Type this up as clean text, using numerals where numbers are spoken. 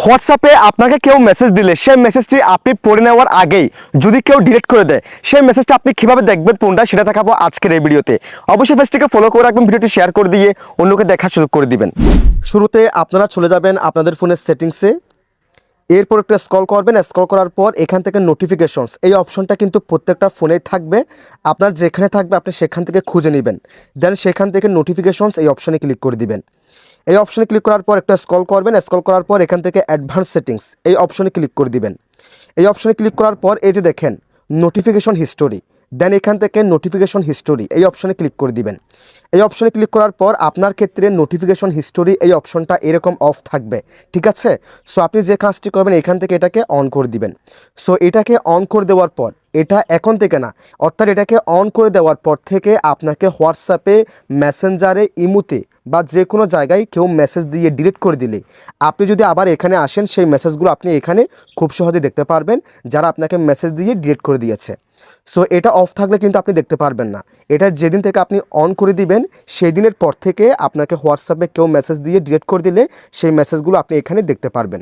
হোয়াটসঅ্যাপে আপনাকে কেউ মেসেজ দিলে সেই মেসেজটি আপনি পড়ে নেওয়ার আগেই যদি কেউ ডিলিট করে দেয় সেই মেসেজটা আপনি কিভাবে দেখবেন কোনটা সেটা দেখাবো আজকের এই ভিডিওতে। অবশ্যই পেজটিকে ফলো করে রাখবেন, ভিডিওটি শেয়ার করে দিয়ে অন্যকে দেখা শুরু করে দিবেন। শুরুতে আপনারা চলে যাবেন আপনাদের ফোনের সেটিংসে, এরপর একটু স্ক্রল করবেন। স্ক্রল করার পর এখান থেকে নোটিফিকেশনস এই অপশনটা কিন্তু প্রত্যেকটা ফোনেই থাকবে, আপনার যেখানে থাকবে আপনি সেখান থেকে খুঁজে নেবেন। দেন সেখান থেকে নোটিফিকেশনস এই অপশনে ক্লিক করে দিবেন। এই অপশনে ক্লিক করার পর একটা স্ক্রল করবেন। স্ক্রল করার পর এখান থেকে অ্যাডভান্স সেটিংস এই অপশনে ক্লিক করে দিবেন। এই অপশনে ক্লিক করার পর এই যে দেখেন নোটিফিকেশন হিস্টোরি, দেন এখান থেকে নোটিফিকেশন হিস্টোরি এই অপশনে ক্লিক করে দিবেন। এই অপশনে ক্লিক করার পর আপনার ক্ষেত্রে নোটিফিকেশন হিস্টোরি এই অপশনটা এরকম অফ থাকবে, ঠিক আছে। সো আপনি যে কাজটি করবেন এখান থেকে এটাকে অন করে দিবেন। সো এটাকে অন করে দেওয়ার পর এটা এখন থেকে না, অর্থাৎ এটাকে অন করে দেওয়ার পর থেকে আপনাকে হোয়াটসঅ্যাপে, মেসেঞ্জারে, ইমোতে বা যে কোনো জায়গায় কেউ মেসেজ দিয়ে ডিলিট করে দিলে আপনি যদি আবার এখানে আসেন সেই মেসেজগুলো আপনি এখানে খুব সহজে দেখতে পারবেন, যারা আপনাকে মেসেজ দিয়ে ডিলিট করে দিয়েছে। সো এটা অফ থাকলে কিন্তু আপনি দেখতে পারবেন না। এটা যেদিন থেকে আপনি অন করে দিবেন সেই দিনের পর থেকে আপনাকে হোয়াটসঅ্যাপে কেউ মেসেজ দিয়ে ডিলিট করে দিলে সেই মেসেজগুলো আপনি এখানে দেখতে পারবেন।